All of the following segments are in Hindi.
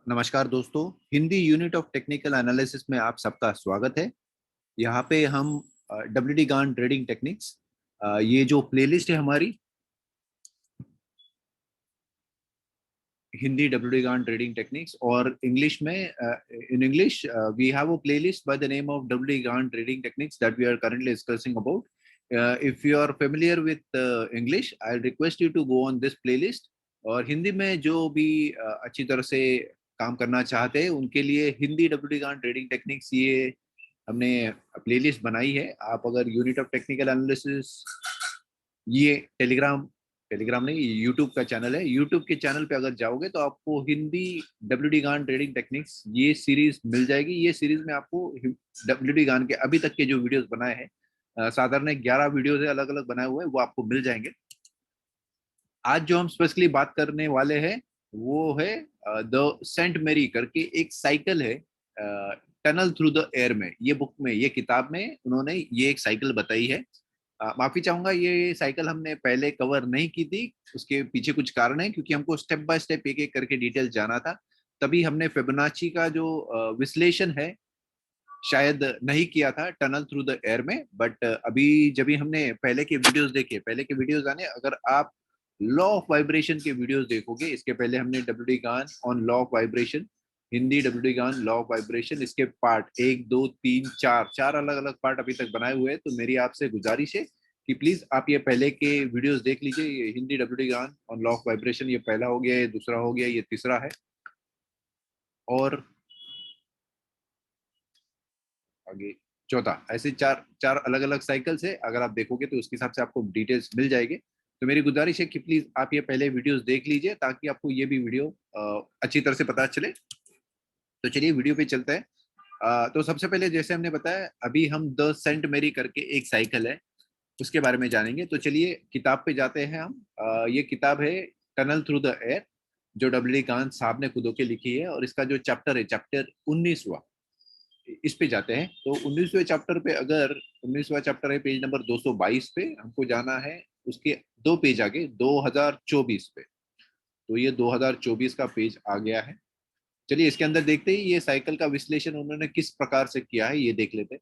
नमस्कार दोस्तों। Hindi unit of technical analysis में आप सबका स्वागत है। यहाँ पे हम डब्ल्यूडी गान ट्रेडिंग टेक्निक्स, ये जो प्लेलिस्ट है हमारी Hindi W D Gann trading techniques, और इंग्लिश में in English we have a playlist by the name of W D Gann trading techniques that we are currently discussing about. If you are familiar with English, I request you to go on this playlist. और हिंदी में जो भी अच्छी तरह से काम करना चाहते हैं उनके लिए Hindi W D Gann trading techniques, ये हमने प्लेलिस्ट बनाई है. आप अगर यूनिट ऑफ टेक्निकल एनालिसिस, ये टेलीग्राम टेलीग्राम नहीं, यूट्यूब का चैनल है, यूट्यूब के चैनल पे अगर जाओगे तो आपको Hindi W D Gann trading techniques ये सीरीज मिल जाएगी. ये सीरीज में आपको डब्ल्यूडी गान के अभी तक के जो वीडियोस बनाए हैं, साधारण 11 वीडियोस है अलग अलग बनाए हुए हैं, वो आपको मिल जाएंगे. आज जो हम स्पेशली बात करने वाले हैं वो है द सेंट मेरी करके एक साइकिल है, टनल थ्रू द एयर में. ये बुक में, ये किताब में उन्होंने ये एक साइकिल बताई है. माफी चाहूंगा, ये साइकिल हमने पहले कवर नहीं की थी. उसके पीछे कुछ कारण है, क्योंकि हमको स्टेप बाय स्टेप एक एक करके डिटेल जाना था. तभी हमने फिबोनाची का जो विश्लेषण है शायद नहीं किया था टनल थ्रू द एयर में. बट अभी जब भी हमने पहले के वीडियोस देखे, पहले के वीडियोस आने, अगर आप लॉ ऑफ वाइब्रेशन के वीडियोस देखोगे, इसके पहले हमने डब्ल्यूडी गान on law of vibration, Hindi W D गान लॉ ऑफ वाइब्रेशन, इसके पार्ट 1 2 3 4 चार अलग अलग पार्ट अभी तक बनाए हुए हैं. तो मेरी आपसे गुजारिश है कि प्लीज आप ये पहले के वीडियोस देख लीजिए. ये हिंदी डब्ल्यूडी गान ऑन लॉ ऑफ वाइब्रेशन, ये पहला हो गया, ये दूसरा हो गया, ये तीसरा है. और आगे चौथा. ऐसे चार चार अलग अलग साइकिल्स है. अगर आप देखोगे तो उसके हिसाब से आपको डिटेल्स मिल जाएंगे. तो मेरी गुजारिश है कि प्लीज आप ये पहले वीडियोस देख लीजिए, ताकि आपको ये भी वीडियो अच्छी तरह से पता चले. तो चलिए वीडियो पे चलते हैं. तो सबसे पहले जैसे हमने बताया, अभी हम द सेंट मेरी करके एक साइकिल है, उसके बारे में जानेंगे. तो चलिए किताब पे जाते हैं हम. ये किताब है टनल थ्रू द एयर, जो डब्ल्यू कांत साहब ने खुद के लिखी है. और इसका जो चैप्टर है, चैप्टर 19वां, इस पे जाते हैं. तो 19वें चैप्टर पे, अगर 19वां चैप्टर है पेज नंबर 222 पे, हमको जाना है उसके 2 पेज आगे 2024 पे. तो ये 2024 का पेज आ गया है. चलिए इसके अंदर देखते ही ये साइकिल का विश्लेषण उन्होंने किस प्रकार से किया है ये देख लेते हैं.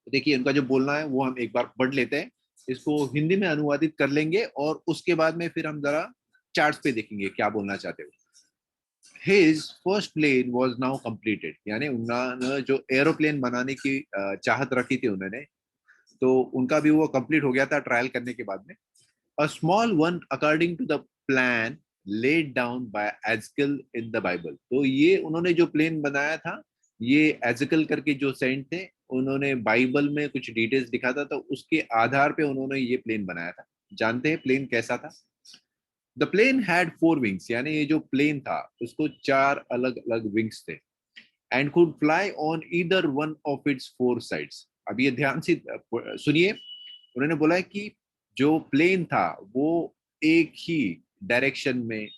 तो देखिए उनका जो बोलना है वो हम एक बार पढ़ लेते हैं, इसको हिंदी में अनुवादित कर लेंगे, और उसके बाद में फिर हम जरा चार्ट्स पे देखेंगे क्या बोलना चाहते हो. His first plane was now completed, यानी उन्होंने जो एरोप्लेन बनाने की चाहत रखी थी उन्होंने, तो उनका भी वो कंप्लीट हो गया था ट्रायल करने के बाद में. A small one according to the plan laid down by Ezekiel in the Bible. तो ये उन्होंने जो प्लेन बनाया था, ये एजिकल करके जो सेंट थे, उन्होंने बाइबल में कुछ डिटेल्स दिखा था, तो उसके आधार पे उन्होंने ये प्लेन बनाया था. जानते हैं प्लेन कैसा था. द प्लेन हैड 4 विंग्स, यानी ये जो प्लेन था उसको 4 अलग अलग विंग्स थे. And could fly on either one of its 4 sides. अब ये ध्यान से सुनिए. उन्होंने बोला है कि जो प्लेन था वो एक ही डायरेक्शन में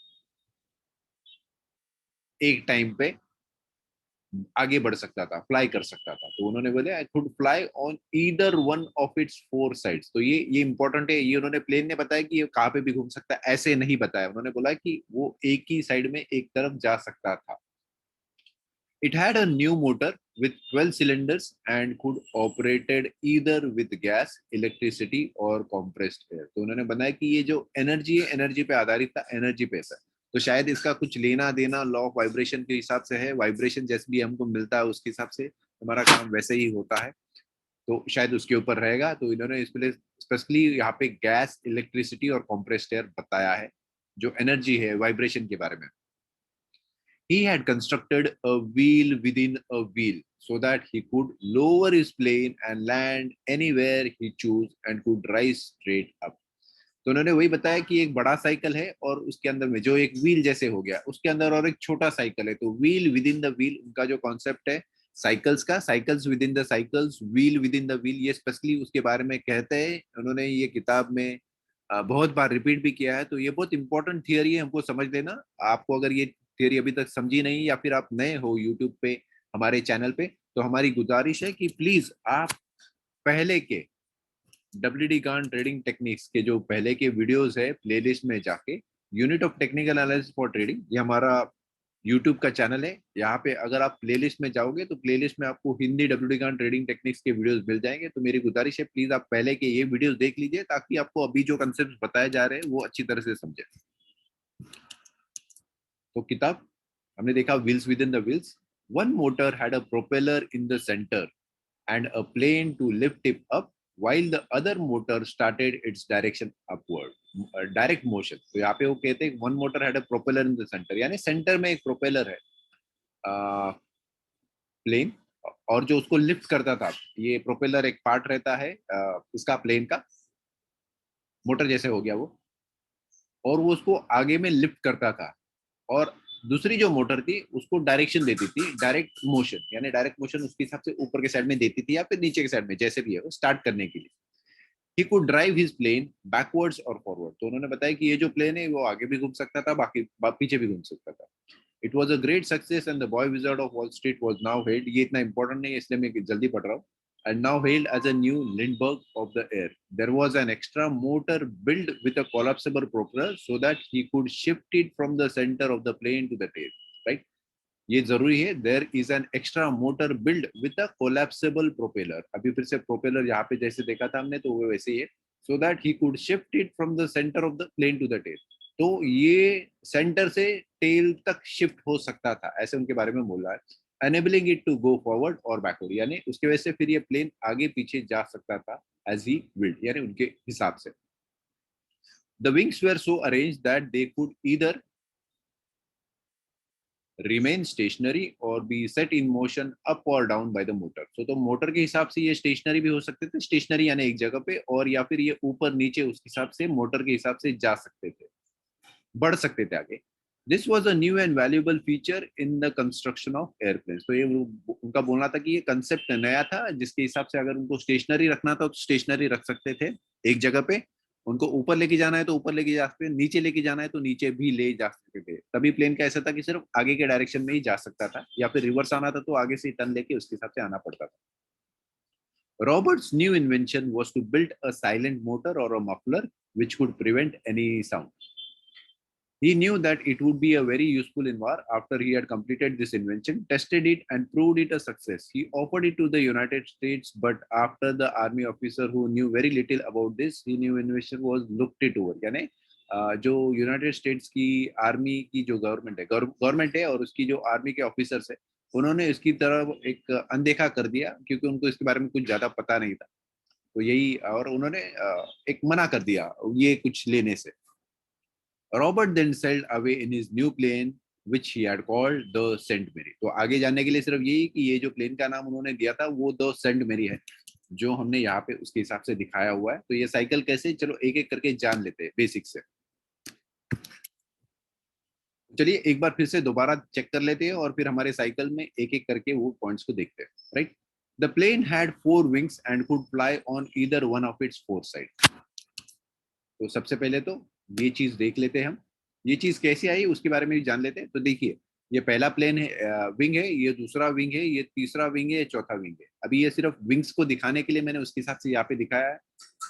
एक टाइम पे आगे बढ़ सकता था, फ्लाई कर सकता था. तो उन्होंने बोले I could fly on either one of its 4 sides. तो ये इंपॉर्टेंट है. ये उन्होंने प्लेन ने बताया कि ये कहाँ पे भी घूम सकता है, ऐसे नहीं बताया. उन्होंने बोला कि वो एक ही साइड में एक तरफ जा सकता था. It had a new motor with 12 cylinders and could operated either with gas, electricity or compressed air. तो उन्होंने बनाया कि ये जो एनर्जी है, एनर्जी पे आधारित था, एनर्जी पे है. तो शायद इसका कुछ लेना देना लॉ ऑफ वाइब्रेशन के हिसाब से है. वाइब्रेशन जैसे भी हमको मिलता है उसके हिसाब से हमारा काम वैसे ही होता है. तो शायद उसके ऊपर रहेगा. तो इन्होंने इसलिए स्पेशली यहाँ पे गैस, इलेक्ट्रिसिटी और कॉम्प्रेस्ड एयर बताया है, जो एनर्जी है वाइब्रेशन के बारे में. He had constructed a wheel within a wheel so that he could lower his plane and land anywhere he chose and could rise straight up. तो उन्होंने वही बताया कि एक बड़ा साइकिल है और उसके अंदर में जो एक व्हील जैसे हो गया, उसके अंदर और एक छोटा साइकिल है. तो wheel with in the wheel उनका जो कॉन्सेप्ट है साइकिल्स का, cycles with in the cycles, wheel with in the wheel, ये स्पेशली उसके बारे में कहते हैं. उन्होंने ये किताब में बहुत बार रिपीट भी किया है. तो ये बहुत इंपॉर्टेंट थियरी है, हमको समझ लेना. आपको अगर ये थियरी अभी तक समझी नहीं, या फिर आप नए हो यूट्यूब पे हमारे चैनल पे, तो हमारी गुजारिश है कि प्लीज आप पहले के डब्ल्यूडी कान ट्रेडिंग टेक्निक्स के जो पहले के वीडियोस है प्लेलिस्ट में जाके, unit of technical analysis for trading, ये हमारा यूट्यूब का चैनल है, यहाँ पे अगर आप प्लेलिस्ट में जाओगे तो प्लेलिस्ट में आपको हिंदी WD गान ट्रेडिंग टेक्निक्स के वीडियोस मिल जाएंगे। तो मेरी गुजारिश है प्लीज आप पहले के ये वीडियोस देख लीजिए ताकि आपको अभी जो कंसेप्ट बताए जा रहे हैं वो अच्छी तरह से समझे। तो किताब हमने देखा wheels within the wheels. One motor had a propeller in the centre and a plane to lift it up while the other motor started its direction upward, direct motion। तो यहाँ पे वो कहते हैं one motor had a propeller in the centre, यानी सेंटर में एक प्रोपेलर है प्लेन, और जो उसको लिफ्ट करता था, ये प्रोपेलर एक पार्ट रहता है इसका प्लेन का, मोटर जैसे हो गया वो, और वो उसको आगे में लिफ्ट करता था। और दूसरी जो मोटर थी उसको डायरेक्शन देती थी, डायरेक्ट मोशन, यानी डायरेक्ट मोशन उसके हिसाब से ऊपर के साइड में देती थी या फिर नीचे के साइड में, जैसे भी है वो स्टार्ट करने के लिए। He could drive his plane backwards और फॉरवर्ड। तो उन्होंने बताया कि ये जो प्लेन है वो आगे भी घूम सकता था, बाकी पीछे भी घूम सकता था। It was a great success and the boy wizard of wall street was now held, ये इतना इंपॉर्टेंट नहीं है इसलिए मैं जल्दी पढ़ रहा हूँ, and now hailed as a new Lindbergh of the air. There was an extra motor built with a collapsible propeller so that he could shift it from the center of the plane to the tail. Right? ये जरूरी है, there is an extra motor build with a collapsible propeller. अभी फिर से प्रोपेलर यहाँ पे जैसे देखा था हमने तो वो वैसे ही है, so that he could shift it from the centre of the plane to the tail. तो ये सेंटर से टेल तक शिफ्ट हो सकता था, ऐसे उनके बारे में बोल रहा है। Enabling it to go forward और बैकवर्ड, यानी उसकी वजह से फिर ये प्लेन आगे पीछे जा सकता था एज ही विल्ड, यानी उनके हिसाब से। The wings were so arranged that they could either remain stationary or be set in motion up or down by the motor। तो मोटर के हिसाब से ये स्टेशनरी भी हो सकते थे, स्टेशनरी यानी एक जगह पे, और या फिर ये ऊपर नीचे उस हिसाब से मोटर के हिसाब से जा सकते थे, बढ़ सकते थे आगे। This was a new and valuable feature in the construction of airplane. तो ये उनका बोलना था कि ये कंसेप्ट नया था जिसके हिसाब से अगर उनको स्टेशनरी रखना था तो स्टेशनरी रख सकते थे एक जगह पे, उनको ऊपर लेके जाना है तो ऊपर लेके जा सकते, नीचे लेके जाना है तो नीचे भी ले जा सकते थे। तभी प्लेन का ऐसा था कि सिर्फ आगे के डायरेक्शन में ही जा सकता था, या फिर रिवर्स आना था तो आगे से टर्न लेके उसके हिसाब से आना पड़ता था। Robert's new invention was to build a silent motor or a muffler which could prevent any sound. He knew that it would be a very useful in war. After he had completed this invention, tested it and proved it a success, he offered it to the United States, but after the army officer who knew very little about this, he knew invention was looked it over। यानी जो यूनाइटेड स्टेट्स की आर्मी की जो गवर्नमेंट है और उसकी जो आर्मी के ऑफिसर्स है, उन्होंने इसकी तरफ एक अनदेखा कर दिया क्योंकि उनको इसके बारे में कुछ ज्यादा पता नहीं था। तो यही, और उन्होंने एक मना कर दिया ये कुछ लेने से। Robert then sailed away in his new plane, which he had called the Saint Mary। तो आगे जाने के लिए सिर्फ यही कि ये जो प्लेन का नाम उन्होंने दिया था वो द सेंट मेरी है, जो हमने यहाँ पे उसके हिसाब से दिखाया हुआ है। तो ये साइकिल कैसे, चलो एक एक करके जान लेते हैं बेसिक से। चलिए एक बार फिर से दोबारा चेक कर लेते हैं और फिर हमारे साइकिल में एक एक करके वो पॉइंट्स को देखते हैं। Right, the plane had 4 wings and could fly on either one of its 4 side. तो सबसे पहले तो ये चीज देख लेते हैं हम, ये चीज कैसे आई उसके बारे में भी जान लेते हैं। तो देखिए, ये पहला प्लेन है, विंग है, ये दूसरा विंग है, ये तीसरा विंग है, ये चौथा विंग है। अभी ये सिर्फ विंग्स को दिखाने के लिए मैंने उसके हिसाब से यहाँ पे दिखाया है।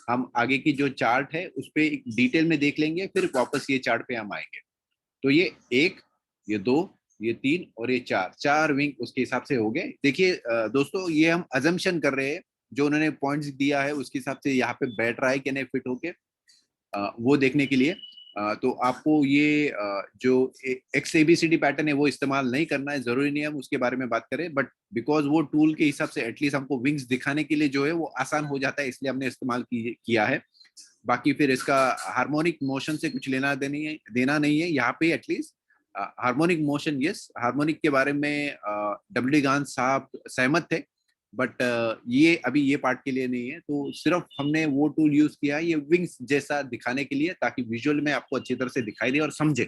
हम आगे की जो चार्ट है उस पर एक डिटेल में देख लेंगे, फिर वापस ये चार्ट पे हम आएंगे। तो ये एक, ये दो, ये तीन और ये चार, चार विंग उसके हिसाब से हो गए। देखिए दोस्तों, ये हम अजम्पशन कर रहे हैं, जो उन्होंने पॉइंट्स दिया है उसके हिसाब से यहाँ पे बैठ रहा है कि नहीं फिट होके, वो देखने के लिए। तो आपको ये जो XABCD पैटर्न है वो इस्तेमाल नहीं करना है, जरूरी नहीं है हम उसके बारे में बात करें, बट बिकॉज वो टूल के हिसाब से एटलीस्ट हमको विंग्स दिखाने के लिए जो है वो आसान हो जाता है, इसलिए हमने इस्तेमाल किया है। बाकी फिर इसका हार्मोनिक मोशन से कुछ देना नहीं है यहाँ पे at least. Harmonic motion, yes, harmonic के बारे में WD गान साहब सहमत थे, बट ये अभी ये पार्ट के लिए नहीं है। तो सिर्फ हमने वो टूल यूज किया है ये विंग्स जैसा दिखाने के लिए, ताकि विजुअल में आपको अच्छी तरह से दिखाई दे और समझे।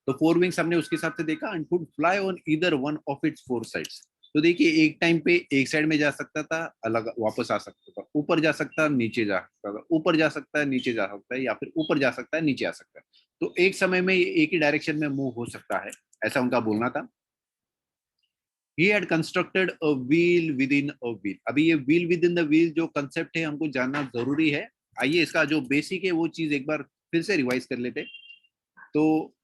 तो 4 विंग्स हमने उसके हिसाब से देखा, and could fly on either one of its 4 sides. तो देखिए, एक टाइम पे एक साइड में जा सकता था, अलग वापस आ सकता था, ऊपर जा सकता है, नीचे जा सकता था, ऊपर जा सकता है, नीचे जा सकता है, या फिर ऊपर जा सकता है, नीचे आ सकता है। तो एक समय में एक ही डायरेक्शन में मूव हो सकता है, ऐसा उनका बोलना था। He had constructed a wheel within a wheel। अभी ये wheel within the wheel जो कंसेप्ट है हमको जानना जरूरी है। आइए इसका जो बेसिक है वो चीज एक बार फिर से रिवाइज कर लेते। तो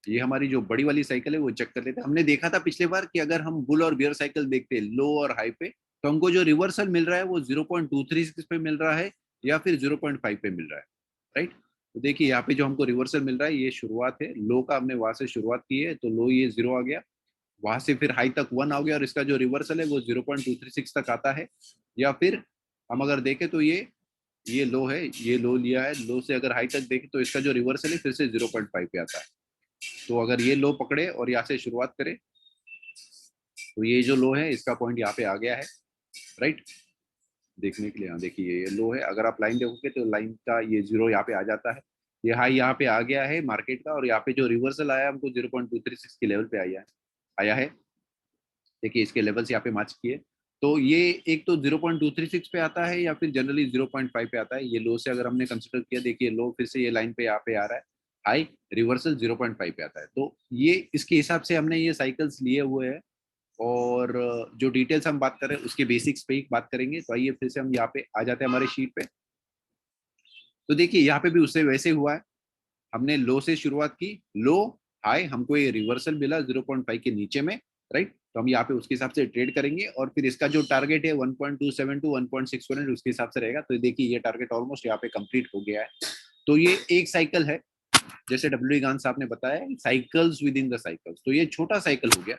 ये हमारी जो बड़ी वाली साइकिल है वो चेक कर लेते हैं। हमने देखा था पिछले बार कि अगर हम बुल और बियर साइकिल देखते हैं लो और हाई पे, तो हमको जो रिवर्सल मिल रहा है वो 0.236 पे मिल रहा है या फिर 0.5 पे मिल रहा है, राइट। तो देखिए यहाँ पे जो हमको रिवर्सल मिल रहा है ये शुरुआत है लो का, हमने वहां से शुरुआत की है तो लो ये 0 आ गया, वहां से फिर हाई तक 1 आ गया और इसका जो रिवर्सल है वो 0.236 तक आता है। या फिर हम अगर देखें तो ये लो है, ये लो लिया है, लो से अगर हाई तक देखें तो इसका जो रिवर्सल है फिर से 0.5 पे आता है। तो अगर ये लो पकड़े और यहाँ से शुरुआत करें तो ये जो लो है इसका पॉइंट यहाँ पे आ गया है, राइट। देखने के लिए यहाँ देखिए ये लो है, अगर आप लाइन देखोगे तो लाइन का ये 0 यहाँ पे आ जाता है, ये हाई यहाँ पे आ गया है मार्केट का, और यहाँ पे जो रिवर्सल आया हमको 0.236 के लेवल पे आया है। देखिए इसके लेवल्स यहाँ पे मैच किए, तो ये एक तो 0.236 पे आता है या फिर जनरली 0.5 पे आता है। ये लो से अगर हमने कंसिडर किया, देखिए लो फिर से ये लाइन पे यहाँ पे आ रहा है, हाई रिवर्सल 0.5 पे आता है। तो ये इसके हिसाब से हमने ये साइकिल्स लिए हुए हैं। और जो डिटेल्स हम बात कर रहे हैं उसके बेसिक्स पे ही बात करेंगे। तो आइए फिर से हम यहाँ पे आ जाते हैं हमारे शीट पे। तो देखिए यहाँ पे भी उससे वैसे हुआ है, हमने लो से शुरुआत की, लो हाई हमको ये रिवर्सल मिला 0.5 के नीचे में, राइट। तो हम यहाँ पे उसके हिसाब से ट्रेड करेंगे और फिर इसका जो टारगेट है 1.27 टू 1.6 उसके हिसाब से रहेगा। तो देखिए ये टारगेट ऑलमोस्ट यहाँ पे कंप्लीट हो गया है। तो ये एक साइकिल है, जैसे डब्ल्यू गान साहब ने बताया, cycles with in the cycles. तो ये छोटा साइकिल हो गया।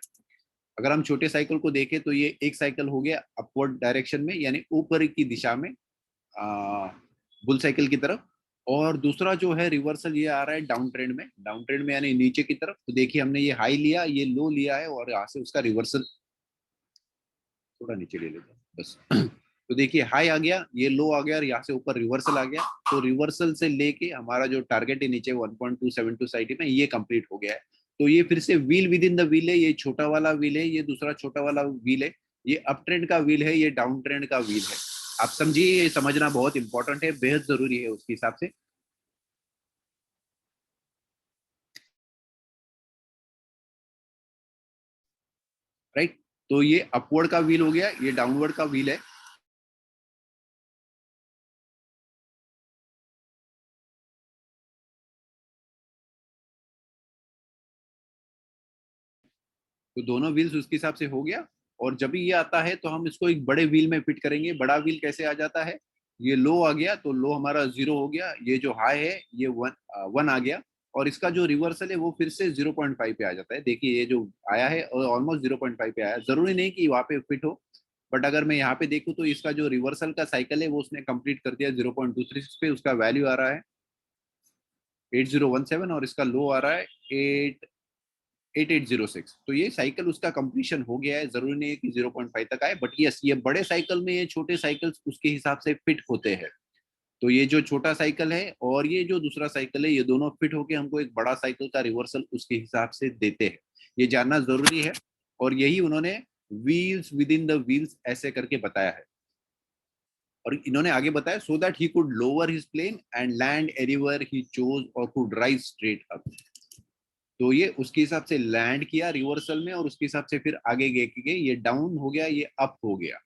अगर हम छोटे साइकिल को देखें तो ये एक साइकिल हो गया अपवर्ड डायरेक्शन में, यानी ऊपर की दिशा में बुल साइकिल की तरफ। और दूसरा जो है रिवर्सल ये आ रहा है डाउन ट्रेंड में यानी नीचे की तरफ। तो देखिए हमने ये हाई लिया, ये लो लिया है और यहाँ से उसका रिवर्सल थोड़ा नीचे ले लेते हैं बस। तो देखिए हाई आ गया, ये लो आ गया और यहाँ से ऊपर रिवर्सल आ गया। तो रिवर्सल से लेके हमारा जो टारगेट है नीचे 1.272 साइड में ये कंप्लीट हो गया है। तो ये फिर से wheel with in the wheel है, ये छोटा वाला व्हील है, ये दूसरा छोटा वाला व्हील है, ये अप ट्रेंड का व्हील है, ये डाउन ट्रेंड का व्हील है। आप समझिए, ये समझना बहुत इंपॉर्टेंट है, बेहद जरूरी है उसके हिसाब से, राइट। तो ये अपवर्ड का व्हील हो गया, ये डाउनवर्ड का व्हील है। तो दोनों व्हील्स उसके हिसाब से हो गया। और जब भी ये आता है तो हम इसको एक बड़े व्हील में फिट करेंगे। बड़ा व्हील कैसे आ जाता है, ये लो आ गया तो लो हमारा 0 हो गया, ये जो हाई है ये 1 आ गया, और इसका जो रिवर्सल है वो फिर से 0.5 पे आ जाता है। देखिए ये जो आया है ऑलमोस्ट 0.5 पे आया, जरूरी नहीं कि वहां पे फिट हो, बट अगर मैं यहाँ पे देखूँ तो इसका जो रिवर्सल का साइकिल है वो उसने कंप्लीट कर दिया 0.236 पे। उसका वैल्यू आ रहा है 8017 और इसका लो आ रहा है 8806। तो ये साइकिल उसका कंप्लीशन हो गया है, जरूरी नहीं है कि 0.5 तक आए, बट यस ये बड़े साइकिल में ये छोटे साइकिल्स उसके हिसाब से फिट होते हैं। तो ये जो छोटा साइकिल है और ये जो दूसरा साइकिल है ये दोनों फिट होके हमको एक बड़ा साइकिल का रिवर्सल उसके हिसाब से देते हैं, ये जानना जरूरी है। और यही उन्होंने wheels within the wheels ऐसे करके बताया है। और इन्होंने आगे बताया, so that he could lower his plane and land anywhere he chose और कुड राइज स्ट्रेट अप। तो ये उसके हिसाब से लैंड किया रिवर्सल में और उसके हिसाब से फिर आगे गए, ये डाउन हो गया, ये अप हो गया,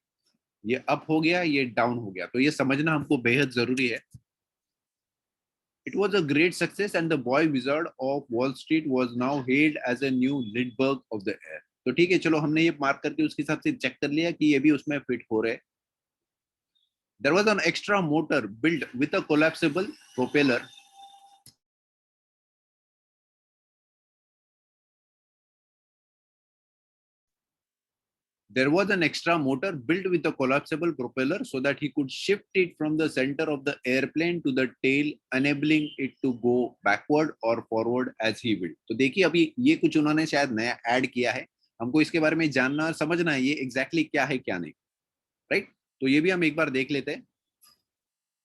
ये अप हो गया, ये डाउन हो गया। तो ये समझना हमको बेहद जरूरी है। It was a great success and the boy wizard of Wall Street was now hailed as a new Lindbergh of the air. तो ठीक है, चलो हमने ये मार्क करके उसके हिसाब से चेक कर लिया कि ये भी उसमें फिट हो रहे। There was an extra motor built with a collapsible propeller. There was an extra motor built with a collapsible propeller so that he could shift it from the center of the airplane to the tail, enabling it to go backward or forward as he willed. तो देखिए अभी ये कुछ उन्होंने शायद नया ऐड किया है, हमको इसके बारे में जानना और समझना है ये एग्जैक्टली क्या है क्या नहीं, राइट। तो ये भी हम एक बार देख लेते हैं।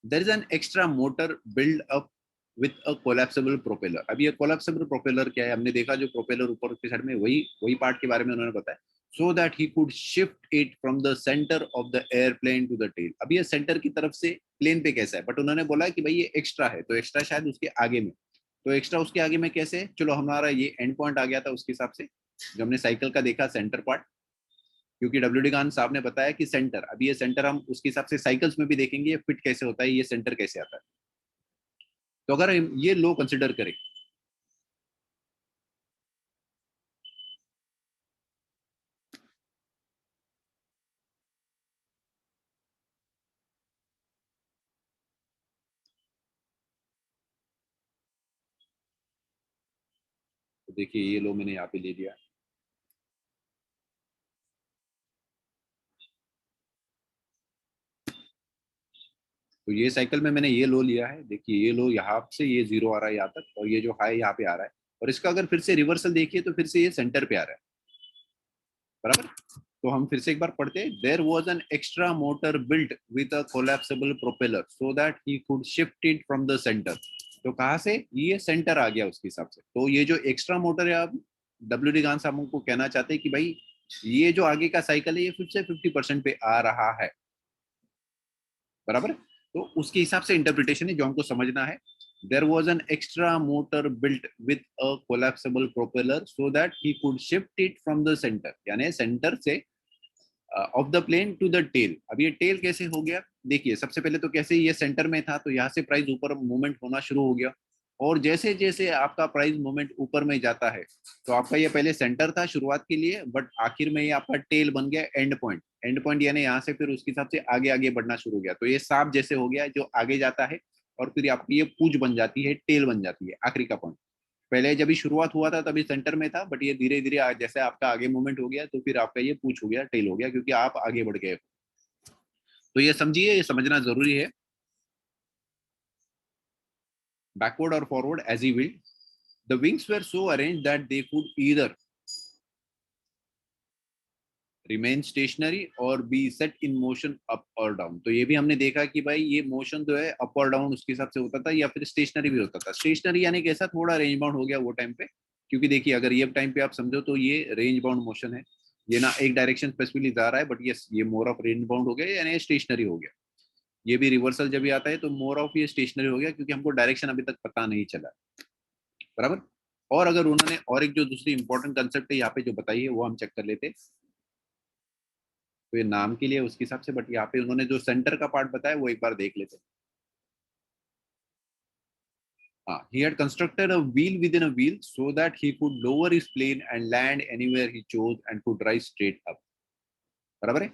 There is an extra motor built up with a collapsible propeller. अभी ये collapsible propeller क्या है, हमने देखा जो प्रोपेलर ऊपर की साइड में वही वही पार्ट के बारे में उन्होंने बताया। So that he could shift it from the center of the airplane to the tail. अभी ये सेंटर की तरफ से प्लेन पे कैसा है, बट उन्होंने बोला कि भाई ये एक्स्ट्रा है, तो एक्स्ट्रा शायद उसके आगे में। तो एक्स्ट्रा उसके आगे में कैसे, चलो हमारा ये एंड पॉइंट आ गया था उसके हिसाब से, जो हमने साइकिल का देखा सेंटर पार्ट। क्योंकि डब्ल्यू डी खान साहब ने बताया कि सेंटर, अभी ये सेंटर हम उसके हिसाब से साइकिल्स में भी देखेंगे ये फिट कैसे होता है, ये सेंटर कैसे आता है। तो अगर ये लो कंसिडर करें देखिए ये लो मैंने यहाँ पे ले लिया, तो ये साइकिल में मैंने ये लो लिया है। देखिए ये लो यहाँ से ये जीरो आ रहा है यहाँ तक, और ये जो हाई यहाँ पे आ रहा है, और इसका अगर फिर से रिवर्सल देखिए तो फिर से ये सेंटर पे आ रहा है, बराबर। तो हम फिर से एक बार पढ़ते हैं। There was an extra motor built with a collapsible propeller so that he could shift it from the centre. तो कहाँ से ये सेंटर आ गया उसके हिसाब से। तो ये जो एक्स्ट्रा मोटर है, अब WD गान साहब हमको कहना चाहते हैं कि भाई ये जो आगे का साइकिल है ये फिर से 50% पे आ रहा है, बराबर। तो उसके हिसाब से इंटरप्रिटेशन है जो हमको समझना है। There was an extra motor built with a collapsible propeller so that he could shift it from the centre, यानी सेंटर से of the plane to the tail. अब ये टेल कैसे हो गया, देखिए सबसे पहले तो कैसे ये सेंटर में था तो यहाँ से प्राइस ऊपर मूवमेंट होना शुरू हो गया, और जैसे जैसे आपका प्राइस मूवमेंट ऊपर में जाता है तो आपका ये पहले सेंटर था शुरुआत के लिए, बट आखिर में ये आपका टेल बन गया एंड पॉइंट। एंड पॉइंट यानी यहाँ से फिर उसके हिसाब से आगे आगे बढ़ना शुरू हो गया। तो ये सांप जैसे हो गया जो आगे जाता है, और फिर आपकी ये पूंछ बन जाती है, टेल बन जाती है, आखिरी का पॉइंट। पहले जब शुरुआत हुआ था तभी सेंटर में था, बट ये धीरे धीरे जैसे आपका आगे मूवमेंट हो गया तो फिर आपका ये पूछ हो गया, टेल हो गया, क्योंकि आप आगे बढ़ गए। तो ये समझिए, ये समझना जरूरी है। बैकवर्ड और forward edge he will, the wings were so arranged that they could either remain stationary और be set in motion up और डाउन। तो ये भी हमने देखा कि भाई ये मोशन जो है अप और डाउन उसके हिसाब से होता था, या फिर स्टेशनरी भी होता था। स्टेशनरी यानी कैसा, थोड़ा रेंज बाउंड हो गया वो टाइम पे, क्योंकि देखिए अगर ये टाइम पे आप समझो तो ये रेंज बाउंड मोशन है, ये ना एक डायरेक्शन स्पेसिफिकली जा रहा है, बट ये मोर ऑफ रेंज बाउंड हो गया यानी स्टेशनरी हो गया। ये भी रिवर्सल जब भी आता है तो मोर ऑफ ये स्टेशनरी हो गया, क्योंकि हमको डायरेक्शन अभी तक पता नहीं चला, बराबर। और अगर उन्होंने और एक जो दूसरी इंपॉर्टेंट कंसेप्ट है यहाँ पे जो बताई है वो हम चेक कर लेते हैं। तो ये नाम के लिए उसके हिसाब से, बट यहाँ पे उन्होंने जो सेंटर का पार्ट बताया वो एक बार देख लेते हैं। हाँ, he had constructed a wheel within a wheel so that he could lower his plane and land anywhere he chose and could rise straight up, बराबर है।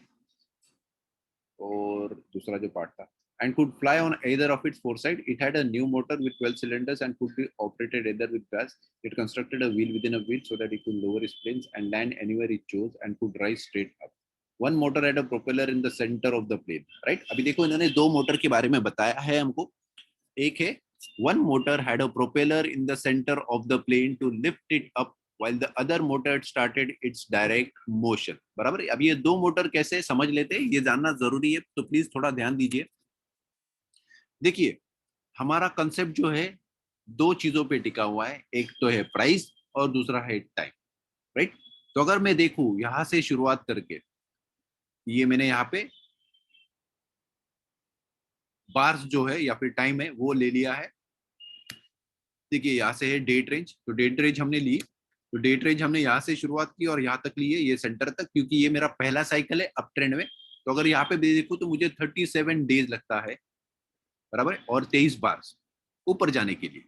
और दूसरा जो पार्ट था, and could fly on either of its four sides. It had a new motor with 12 cylinders and could be operated either with gas. It constructed a wheel within a wheel so that it could lower its planes and land anywhere it chose and could rise straight up. One motor had a propeller in the center of the plane. Right? अभी देखो इन्होंने दो मोटर के बारे में बताया है हमको। एक है one motor had a propeller in the center of the plane to lift it up while the other motor started its direct motion, बराबर। अब ये दो मोटर कैसे समझ लेते हैं ये जानना जरूरी है, तो प्लीज थोड़ा ध्यान दीजिए। देखिए हमारा कंसेप्ट जो है दो चीजों पे टिका हुआ है, एक तो है प्राइस और दूसरा है टाइम, राइट। तो अगर मैं देखूं यहां से शुरुआत करके, ये मैंने यहाँ पे बार्स जो है या फिर टाइम है वो ले लिया है। देखिए यहाँ से है डेट रेंज, तो डेट रेंज हमने ली, तो डेट रेंज हमने यहाँ से शुरुआत की और यहाँ तक ली है, ये सेंटर तक, क्योंकि ये मेरा पहला साइकिल है अप ट्रेंड में। तो अगर यहाँ पे देखूं तो मुझे 37 डेज लगता है, बराबर, और 23 बार ऊपर जाने के लिए,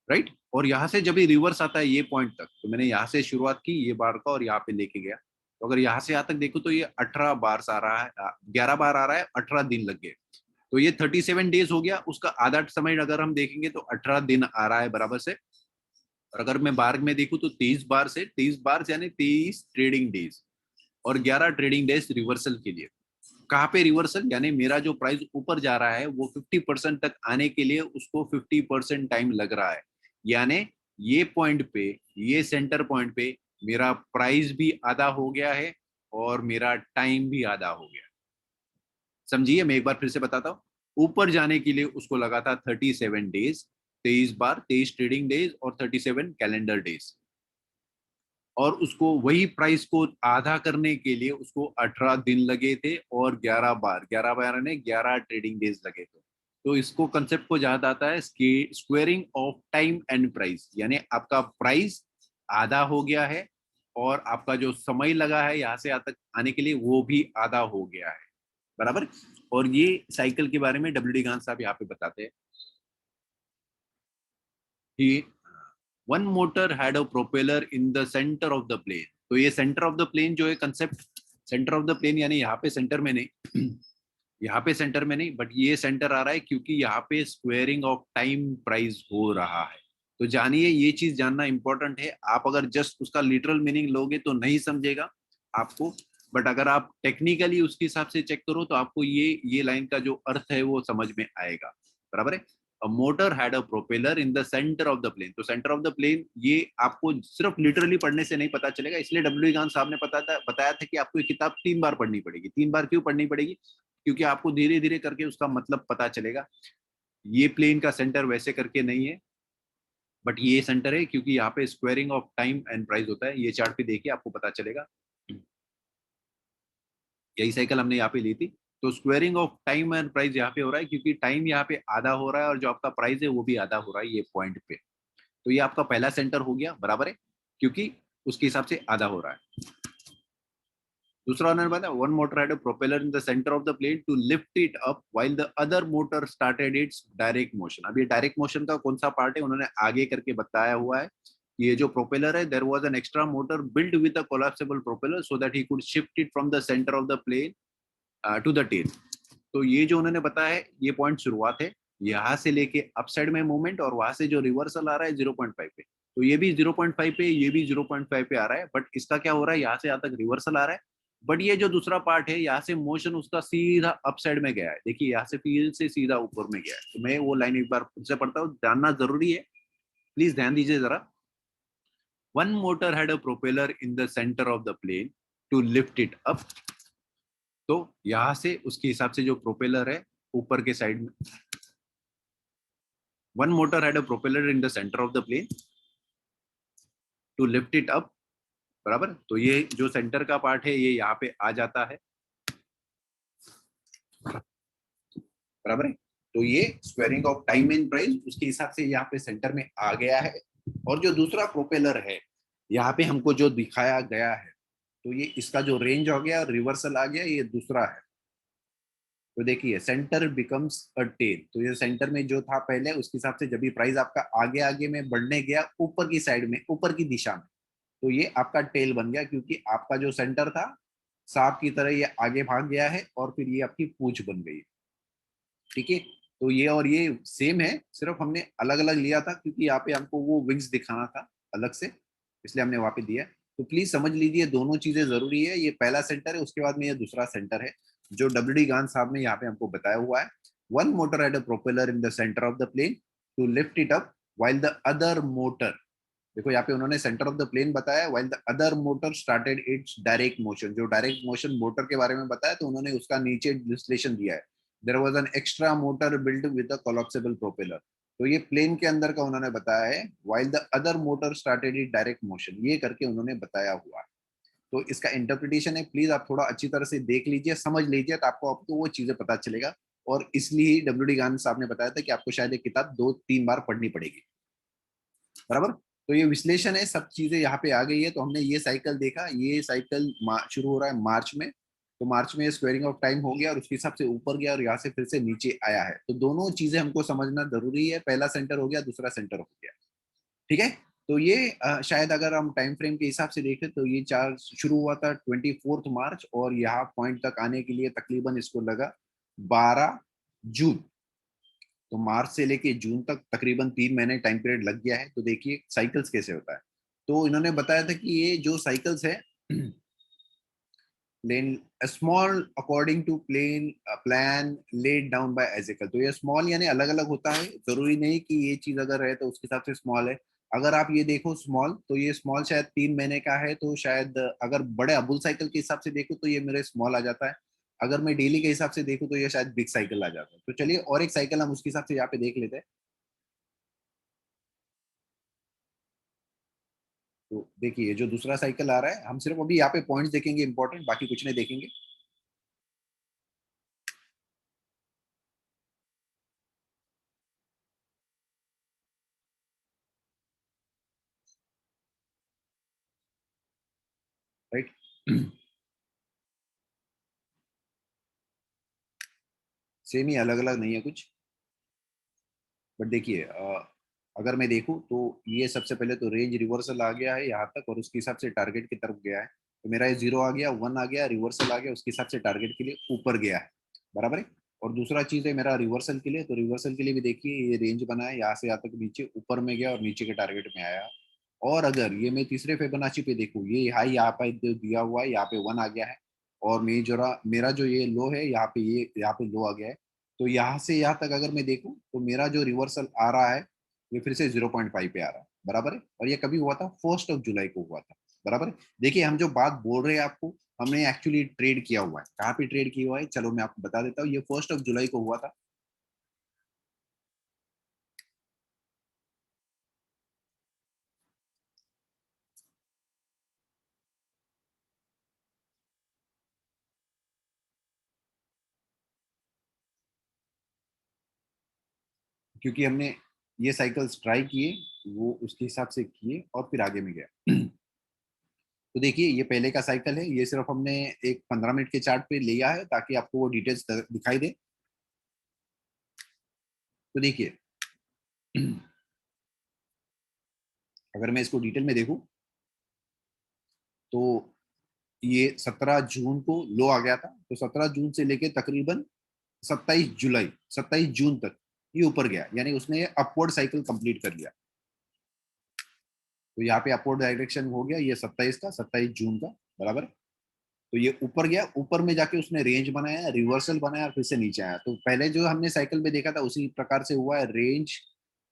राइट। और यहाँ से जब ये रिवर्स आता है ये पॉइंट तक, तो मैंने यहाँ से शुरुआत की ये बार का और यहाँ पे लेके गया। तो अगर यहाँ से यहाँ तक देखो तो ये 18 बार आ रहा है, 11 बार आ रहा है, 18 दिन लग गए। तो ये 37 डेज हो गया, उसका आधा समय अगर हम देखेंगे तो 18 दिन आ रहा है बराबर से। और अगर मैं बार में देखूं तो 23 बार से 23 बार यानी 23 ट्रेडिंग डेज और 11 ट्रेडिंग डेज रिवर्सल के लिए। कहाँ पे रिवर्सल, यानी मेरा जो प्राइस ऊपर जा रहा है वो 50% तक आने के लिए उसको 50% टाइम लग रहा है, यानी ये पॉइंट पे, ये सेंटर पॉइंट पे मेरा प्राइस भी आधा हो गया है और मेरा टाइम भी आधा हो गया। समझिए, मैं एक बार फिर से बताता हूँ। ऊपर जाने के लिए उसको लगा था 37 डेज, 23 बार, 23 ट्रेडिंग डेज और 37 कैलेंडर डेज, और उसको वही प्राइस को आधा करने के लिए उसको 18 दिन लगे थे और 11 बार ने 11 ट्रेडिंग डेज लगे थे। तो इसको कंसेप्ट को याद आता है squaring of time and price, यानी आपका प्राइस आधा हो गया है और आपका जो समय लगा है यहाँ से यहाँ तक आने के लिए वो भी आधा हो गया है, बराबर। और ये साइकिल के बारे में WD गांधी साहब यहाँ पे बताते हैं कि one motor had a propeller in the centre of the plane. तो ये सेंटर ऑफ द प्लेन जो है concept, centre of the plane यानी यहाँ पे सेंटर में नहीं यहाँ पे सेंटर में नहीं, बट ये सेंटर आ रहा है क्योंकि यहाँ पे स्क्वेयरिंग ऑफ टाइम प्राइस हो रहा है। तो जानिए, ये चीज जानना इंपॉर्टेंट है। आप अगर जस्ट उसका लिटरल मीनिंग लोगे तो नहीं समझेगा आपको, बट अगर आप टेक्निकली उसके हिसाब से चेक करो तो आपको ये लाइन का जो अर्थ है वो समझ में आएगा। बराबर है। A motor had a propeller in the centre of the plane. तो सेंटर ऑफ द प्लेन ये आपको सिर्फ लिटरली पढ़ने से नहीं पता चलेगा, इसलिए डब्ल्यू गान साहब ने बताया था कि आपको ये किताब 3 बार पढ़नी पड़ेगी। 3 बार क्यों पढ़नी पड़ेगी? क्योंकि आपको धीरे धीरे करके उसका मतलब पता चलेगा। ये प्लेन का सेंटर वैसे करके नहीं है, बट ये सेंटर है, क्योंकि यहाँ पे squaring of time and price होता है। ये चार्ट पे देखिए, आपको पता चलेगा। यही साइकिल हमने यहाँ पे ली थी। तो squaring of time and price यहाँ पे हो रहा है, क्योंकि टाइम यहाँ पे आधा हो रहा है और जो आपका प्राइस है वो भी आधा हो रहा है ये पॉइंट पे। तो ये आपका पहला सेंटर हो गया, बराबर है, क्योंकि उसके हिसाब से आधा हो रहा है। दूसरा उन्होंने बताया, one motor had a propeller in the centre of the plane to lift it up while the other motor started its direct motion. अब ये डायरेक्ट मोशन का कौन सा पार्ट है उन्होंने आगे करके बताया हुआ है। ये जो प्रोपेलर है, there was an extra motor built with a collapsible propeller so that he could shift it from the centre of the plane to the tail. तो ये जो उन्होंने बताया है, ये पॉइंट शुरुआत है, यहाँ से लेके अपसाइड में मूवमेंट, और वहां से जो रिवर्सल आ रहा है 0.5 पे। तो ये भी 0.5 पे, ये भी 0.5 पे आ रहा है, बट इसका क्या हो रहा है, यहाँ से यहाँ तक रिवर्सल आ रहा है। बट ये जो दूसरा पार्ट है, यहाँ से मोशन उसका सीधा अपसाइड में गया है। देखिए, यहाँ से फील्ड से सीधा ऊपर में गया है। तो मैं वो लाइन एक बार फिर से पढ़ता हूँ, जानना जरूरी है, प्लीज ध्यान दीजिए जरा। One motor had a propeller in the centre of the plane to lift it up. तो यहाँ से उसके हिसाब से जो प्रोपेलर है ऊपर के साइड में, one motor had a propeller in the centre of the plane to lift it up. बराबर। तो ये जो सेंटर का पार्ट है ये यहाँ पे आ जाता है, बराबर है। तो ये squaring of time and price उसके हिसाब से यहाँ पे सेंटर में आ गया है। और जो दूसरा प्रोपेलर है यहाँ पे हमको जो दिखाया गया है, तो ये इसका जो रेंज हो गया और रिवर्सल आ गया, ये दूसरा है। तो देखिए, सेंटर बिकम्स अ टेल। तो ये सेंटर में जो था पहले, उसके हिसाब से जब भी प्राइस आपका आगे आगे में बढ़ने गया ऊपर की साइड में, ऊपर की दिशा में, तो ये आपका टेल बन गया, क्योंकि आपका जो सेंटर था सांप की तरह ये आगे भाग गया है और फिर ये आपकी पूंछ बन गई। ठीक है। तो ये और ये सेम है, सिर्फ हमने अलग अलग लिया था क्योंकि यहाँ पे हमको वो विंग्स दिखाना था अलग से, इसलिए हमने वहां पे दिया। तो प्लीज समझ लीजिए, दोनों चीजें जरूरी है। ये पहला सेंटर है, उसके बाद में ये दूसरा सेंटर है, जो डब्ल्यू डी गान साहब ने यहाँ पे हमको बताया हुआ है। One motor had a propeller in the centre of the plane to lift it up while the other motor, देखो यहाँ पे उन्होंने सेंटर ऑफ द प्लेन बताया, while the other motor started its direct motion. जो डायरेक्ट मोशन मोटर के बारे में बताया, तो उन्होंने उसका नीचे विश्लेषण दिया है। There was an extra motor built with a collapsible propeller. तो ये प्लेन के अंदर का उन्होंने बताया है, while the other motor started it direct motion, ये करके उन्होंने बताया हुआ है। तो इसका इंटरप्रिटेशन है, प्लीज आप थोड़ा अच्छी तरह से देख लीजिए, समझ लीजिए, तो आपको वो चीजें पता चलेगा। और इसलिए ही डब्ल्यू डी गान साहब ने बताया था कि आपको शायद एक किताब 2-3 बार पढ़नी पड़ेगी, बराबर। तो ये विश्लेषण है, सब चीजें यहाँ पे आ गई है। तो हमने ये साइकिल देखा, ये साइकिल शुरू हो रहा है मार्च में। तो मार्च में स्क्वेयरिंग ऑफ टाइम हो गया और उसके हिसाब से ऊपर गया और यहाँ से फिर से नीचे आया है। तो दोनों चीजें हमको समझना जरूरी है, पहला सेंटर हो गया, दूसरा सेंटर हो गया। ठीक है। तो ये शायद अगर हम टाइम फ्रेम के हिसाब से देखें तो ये चार्ज शुरू हुआ था 24 मार्च और यहाँ पॉइंट तक आने के लिए तकरीबन इसको लगा 12 जून। तो मार्च से लेके जून तक तकरीबन 3 महीने टाइम पीरियड लग गया है। तो देखिए साइकिल्स कैसे होता है। तो इन्होंने बताया था कि ये जो साइकिल्स है, plain small according to plan laid down by Ezekiel. तो ये स्मॉल यानी अलग अलग होता है, जरूरी नहीं कि ये चीज अगर है तो उसके हिसाब से स्मॉल है। अगर आप ये देखो स्मॉल, तो ये स्मॉल शायद 3 महीने का है, तो शायद अगर बड़े अबुल साइकिल के हिसाब से देखो तो ये मेरे स्मॉल आ जाता है। अगर मैं डेली के हिसाब से देखूं तो ये शायद बिग साइकिल आ जाता है। तो चलिए और एक साइकिल हम उसके हिसाब से यहाँ पे देख लेते हैं। तो देखिए जो दूसरा साइकिल आ रहा है, हम सिर्फ अभी यहाँ पे पॉइंट्स देखेंगे इंपॉर्टेंट, बाकी कुछ नहीं देखेंगे। राइट। सेम ही, अलग अलग नहीं है कुछ। बट देखिए अगर मैं देखूं तो ये सबसे पहले तो रेंज रिवर्सल आ गया है यहाँ तक और उसके हिसाब से टारगेट की तरफ गया है। तो मेरा ये 0 आ गया, 1 आ गया, रिवर्सल आ गया, उसके हिसाब से टारगेट के लिए ऊपर गया है, बराबर है। और दूसरा चीज है मेरा रिवर्सल के लिए, तो रिवर्सल के लिए भी देखिए ये रेंज बना है, यहाँ से यहाँ तक नीचे ऊपर में गया और नीचे के टारगेट में आया। और अगर ये मैं तीसरे फिबोनाची पे देखूँ, ये हाई यहाँ पे दिया हुआ है, यहाँ पे 1 आ गया है, और मेरा जो ये लो है यहाँ पे, ये यहाँ पे लो आ गया है। तो यहाँ से यहाँ तक अगर मैं देखूँ तो मेरा जो रिवर्सल आ रहा है ये फिर से 0.5 पे आ रहा है, बराबर है। और ये कभी हुआ था, 1 जुलाई को हुआ था, बराबर है। देखिए हम जो बात बोल रहे हैं आपको, हमने एक्चुअली ट्रेड किया हुआ है। कहाँ पे ट्रेड किया हुआ है, चलो मैं आपको बता देता हूँ। ये 1 जुलाई को हुआ था। क्योंकि हमने ये साइकिल्स ट्राई किए, वो उसके हिसाब से किए और फिर आगे में गया। तो देखिए ये पहले का साइकिल है, ये सिर्फ हमने एक 15 मिनट के चार्ट पे लिया है ताकि आपको वो डिटेल्स दिखाई दे। तो देखिए अगर मैं इसको डिटेल में देखूं तो ये 17 जून को लो आ गया था, तो 17 जून से लेके तकरीबन 27 जुलाई, 27 जून तक ये ऊपर गया, यानी उसने अपवर्ड साइकिल कंप्लीट कर लिया। तो यहाँ पे अपवर्ड डायरेक्शन हो गया ये 27 जून का, बराबर। तो ये ऊपर गया, ऊपर में जाके उसने रेंज बनाया, रिवर्सल बनाया और फिर से नीचे आया। तो पहले जो हमने साइकिल में देखा था उसी प्रकार से हुआ है, रेंज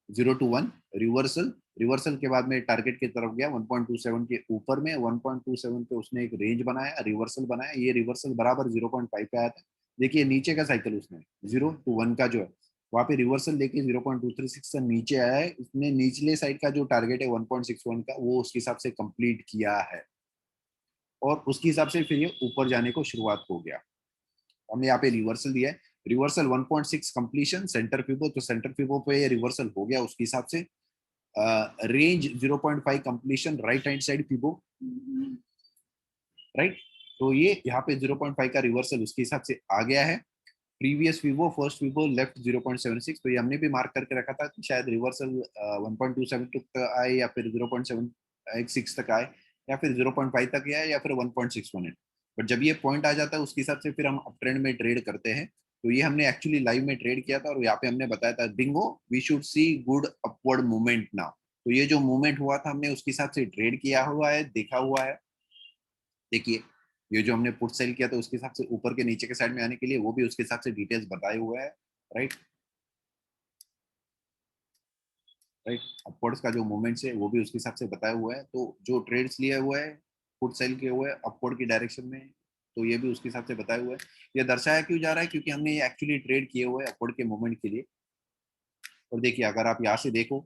0 to 1, रिवर्सल, रिवर्सल के बाद में टारगेट की तरफ गया 1.27 के ऊपर में, 1.27 पे उसने एक रेंज बनाया, रिवर्सल बनाया, ये रिवर्सल बराबर 0.5 पे आया था। देखिए नीचे का साइकिल उसने 0 to 1 का जो है वहां पे रिवर्सल लेके 0.236 से नीचे आया है, उसने निचले साइड का जो टारगेट है 1.61 का वो उसके हिसाब से कंप्लीट किया है, और उसके हिसाब से फिर ये ऊपर जाने को शुरुआत हो गया। हमने यहाँ पे रिवर्सल दिया है, रिवर्सल 1.6 कंप्लीशन सेंटर फिबो, तो सेंटर फिबो पे रिवर्सल हो गया उसके हिसाब से। Range 0.5 completion right hand side Fibo, right. तो ये यहाँ पे 0.5 का रिवर्सल उसके हिसाब से आ गया है। Previous Vivo, first Vivo left 0.76, तो ये हमने भी मार्क करके रखा था कि शायद रिवर्सल 1.27 तक आए या फिर 0.716 तक आए या फिर 0.5 तक आए या फिर 1.618। बट जब ये पॉइंट आ जाता है उसके हिसाब से फिर हम अप ट्रेंड में ट्रेड करते हैं। तो ये हमने एक्चुअली लाइव में ट्रेड किया था और यहाँ पे हमने बताया था bingo we should see good upward movement now. तो ये जो मूवमेंट हुआ था हमने उसके हिसाब से ट्रेड किया हुआ है, देखा हुआ है। देखिए ये जो हमने पुट सेल किया था उसके हिसाब से ऊपर के नीचे के साइड में आने के लिए वो भी उसके हिसाब से डिटेल्स बताए हुए हैं, राइट। राइट, अपवर्ड्स का जो मूवमेंट्स है वो भी उसके हिसाब से बताया हुआ है। तो जो ट्रेड्स लिए हुए हैं पुट सेल किए हुए हैं अपवर्ड की डायरेक्शन में, तो ये भी उसके हिसाब से बताया हुआ है। ये दर्शाया क्यों जा रहा है, क्योंकि हमने ये एक्चुअली ट्रेड किए हुए हैं अपवर्ड के मूवमेंट के लिए। और देखिए अगर आप यहाँ से देखो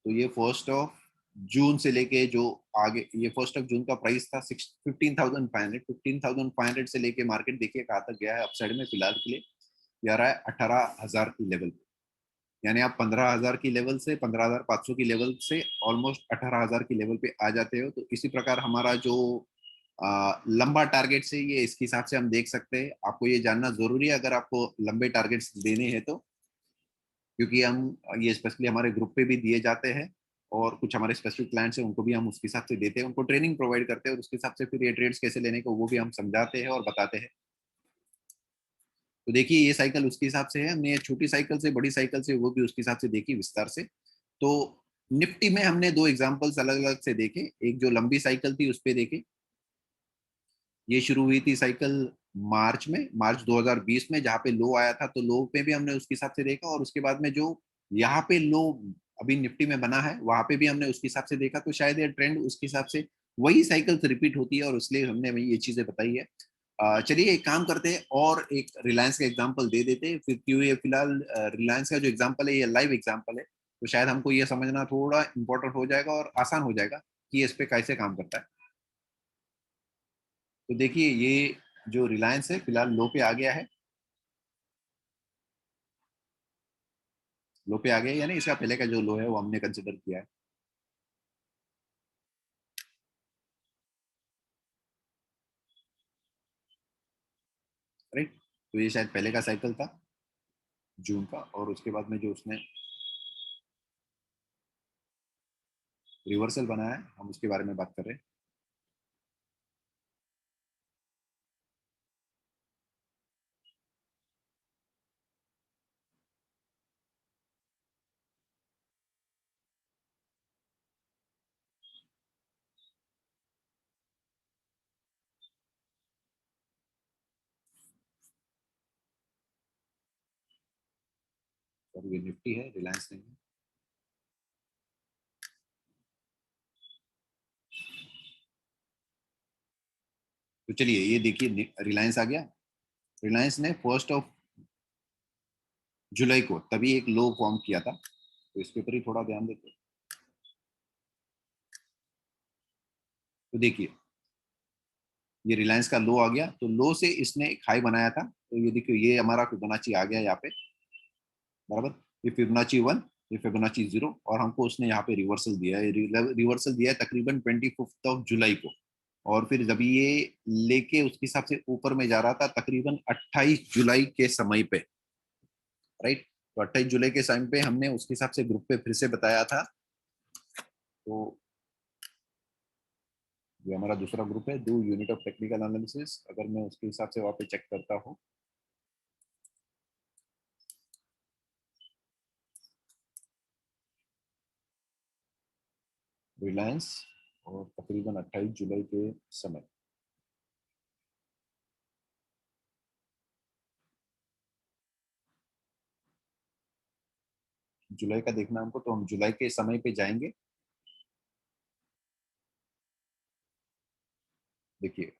तो ये 1 जून से लेके जो आगे, ये 1 जून का प्राइस था 15,500 से लेके मार्केट देखिए कहाँ तक गया है अपसाइड में फिलहाल के लिए। ये आ रहा है 18,000 की लेवल पे, यानी आप 15,000 की लेवल से 15,500 की लेवल से ऑलमोस्ट 18,000 की लेवल पे आ जाते हो। तो इसी प्रकार हमारा जो लंबा टारगेट से ये इसके हिसाब से हम देख सकते हैं। आपको ये जानना जरूरी है अगर आपको लंबे टारगेट्स देने हैं तो, क्योंकि हम ये स्पेशली हमारे ग्रुप पे भी दिए जाते हैं और कुछ हमारे स्पेसिफिक क्लाइंट्स हैं उनको भी हम उसके हिसाब से देते हैं, उनको ट्रेनिंग प्रोवाइड करते हैं और उसके हिसाब से फिर ये ट्रेड्स कैसे लेने को वो भी हम समझाते हैं और बताते हैं। तो देखिए ये साइकिल उसके हिसाब से है, हमने छोटी साइकिल से बड़ी साइकिल से वो भी उसके हिसाब से देखी विस्तार से। तो निफ्टी में हमने दो एग्जांपल्स अलग अलग से देखे, एक जो लंबी साइकिल थी उस पर देखे। ये शुरू हुई थी साइकिल मार्च में, मार्च 2020 में, जहाँ पे लो आया था तो लो पे भी हमने उसके हिसाब से देखा, और उसके बाद में जो यहाँ पे लो अभी निफ्टी में बना है वहां पे भी हमने उसके हिसाब से देखा। तो शायद ये ट्रेंड उसके हिसाब से वही साइकिल्स रिपीट होती है और इसलिए हमने ये चीजें बताई है। चलिए एक काम करते हैं और एक रिलायंस का एग्जांपल दे देते हैं, फिर क्यों ये फिलहाल रिलायंस का जो एग्जांपल है ये लाइव एग्जांपल है, तो शायद हमको ये समझना थोड़ा इंपॉर्टेंट हो जाएगा और आसान हो जाएगा कि इस पे कैसे काम करता है। तो देखिए ये जो रिलायंस है फिलहाल लो पे आ गया है, लो पे आ गया है, यानी इसका पहले का जो लो है वो हमने कंसिडर किया है, राइट। तो ये शायद पहले का साइकिल था जून का, और उसके बाद में जो उसने रिवर्सल बनाया है हम उसके बारे में बात कर रहे हैं, और ये निफ्टी है, रिलायंस नहीं है। तो चलिए ये देखिए रिलायंस आ गया। रिलायंस ने 1 जुलाई को तभी एक लो फॉर्म किया था, तो इसके ऊपर ही थोड़ा ध्यान देते हैं। तो देखिए ये रिलायंस का लो आ गया, तो लो से इसने एक हाई बनाया था, तो ये देखिए ये हमारा फिबोनाची आ गया यहाँ पे, बराबर। ये फिबोनाची 1, ये फिबोनाची 0, और हमको उसने यहाँ पे रिवर्सल दिया है, रिवर्सल दिया है तकरीबन 25 जुलाई को। और फिर जब ये लेके उसके हिसाब से ऊपर में जा रहा था तकरीबन 28 जुलाई के समय पे, राइट। तो 28 जुलाई के समय पे हमने उसके हिसाब से ग्रुप पे फिर से बताया था। तो ये हमारा दूसरा ग्रुप है, do unit of technical analysis. अगर मैं उसके हिसाब से वहां पे चेक करता हूँ, रिलायंस, और तकरीबन 28 जुलाई के समय, जुलाई का देखना हमको, तो हम जुलाई के समय पे जाएंगे। देखिए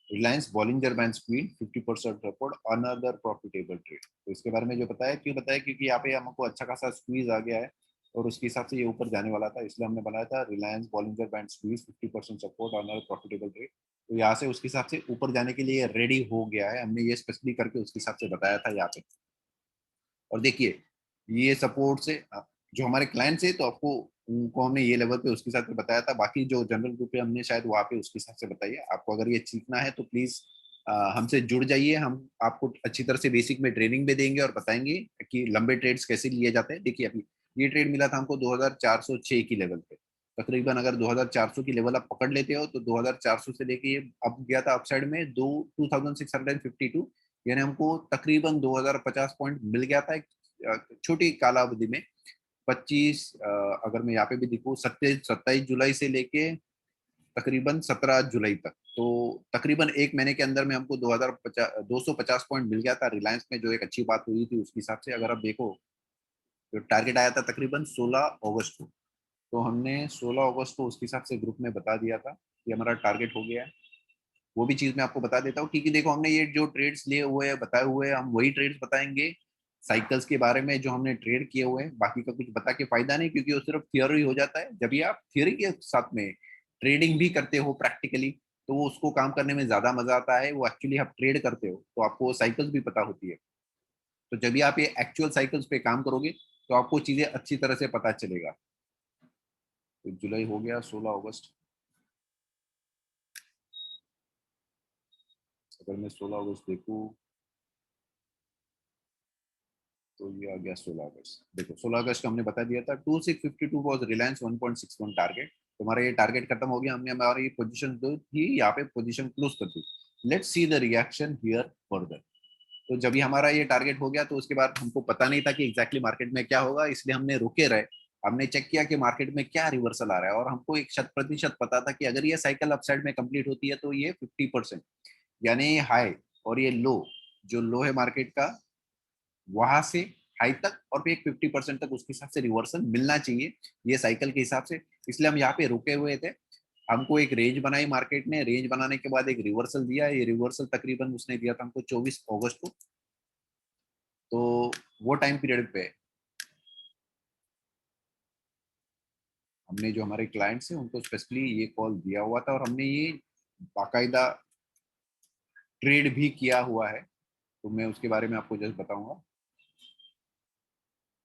Reliance Bollinger band squid 50% support, another profitable trade. तो इसके बारे में जो बताया, क्यों बताया, क्योंकि यहाँ पे हमको अच्छा खासा स्क्वीज आ गया है और उसके हिसाब से ये ऊपर जाने वाला था, इसलिए हमने बनाया था Reliance Bollinger band squeeze 50% support, another profitable trade. तो यहाँ से उसके हिसाब से ऊपर जाने के लिए रेडी हो गया है, हमने ये स्पेसिफिक करके उसके हिसाब से बताया था यहाँ पे। और देखिए ये सपोर्ट से जो हमारे क्लाइंट्स है, तो आपको उनको हमने ये लेवल पे उसके साथ बताया था, बाकी जो जनरल ग्रुप है हमने शायद वहाँ पे उसके हिसाब से बताइए। आपको अगर ये सीखना है तो प्लीज हमसे जुड़ जाइए, हम आपको अच्छी तरह से बेसिक में ट्रेनिंग भी देंगे और बताएंगे कि लंबे ट्रेड्स कैसे लिए जाते हैं। देखिए अभी ये ट्रेड मिला था हमको 2406 की लेवल पे, तकरीबन अगर 2400 की लेवल आप पकड़ लेते हो तो 2400 से लेके ये अब गया था अपसाइड में 2652, यानी हमको तकरीबन 2050 पॉइंट मिल गया था एक छोटी कालावधि में। 25 अगर मैं यहाँ पे भी दिखूँ 27 जुलाई से लेके तकरीबन 17 जुलाई तक, तो तकरीबन एक महीने के अंदर में हमको 250 पॉइंट मिल गया था रिलायंस में, जो एक अच्छी बात हुई थी उसके हिसाब से। अगर आप देखो तो टारगेट आया था तकरीबन 16 अगस्त को, तो हमने 16 अगस्त को उसके हिसाब से ग्रुप में बता दिया था कि हमारा टारगेट हो गया है। वो भी चीज मैं आपको बता देता हूँ, क्योंकि देखो हमने ये जो ट्रेड्स लिए हुए हैं बताए हुए हैं, हम वही ट्रेड्स बताएंगे साइकिल्स के बारे में जो हमने ट्रेड किए हुए हैं, बाकी का कुछ बता के फायदा नहीं, क्योंकि वो सिर्फ थियोरी हो जाता है। जब ये आप थियोरी के साथ में ट्रेडिंग भी करते हो प्रैक्टिकली, तो वो उसको काम करने में ज्यादा मजा आता है। वो एक्चुअली आप ट्रेड करते हो तो आपको साइकिल्स भी पता होती है, तो जब भी आप ये एक्चुअल साइकिल्स पे काम करोगे तो आपको चीजें अच्छी तरह से पता चलेगा। तो जुलाई हो गया, 16 अगस्त। अगर मैं 16 अगस्त देखूँ तो ये आ गया 16 अगस्त। देखो 16 अगस्त को हमने बता दिया था 2652 वॉज रिलायंस 1.61 टारगेट। तो हमारा ये टारगेट खत्म हो गया, हमने हमारी पोजीशन जो थी यहाँ पे पोजीशन क्लोज कर दी। Let's see the reaction here further. तो जब भी हमारा ये टारगेट हो गया तो उसके बाद हमको पता नहीं था कि एग्जैक्टली मार्केट में क्या होगा, इसलिए हमने रुके रहे। हमने चेक किया कि मार्केट में क्या रिवर्सल आ रहा है, और हमको एक 100% पता था कि अगर ये साइकिल अपसाइड में कंप्लीट होती है तो ये 50%, यानी हाई और ये लो, जो लो है मार्केट का वहां से हाई तक, और फिर एक 50% तक उसके हिसाब से रिवर्सल मिलना चाहिए ये साइकिल के हिसाब से। इसलिए हम यहाँ पे रुके हुए थे। हमको एक रेंज बनाई मार्केट ने, रेंज बनाने के बाद एक रिवर्सल दिया। ये रिवर्सल तकरीबन उसने दिया था हमको 24 अगस्त को। तो वो टाइम पीरियड पे हमने जो हमारे क्लाइंट्स हैं उनको स्पेशली ये कॉल दिया हुआ था, और हमने ये बाकायदा ट्रेड भी किया हुआ है। तो मैं उसके बारे में आपको जस्ट बताऊंगा।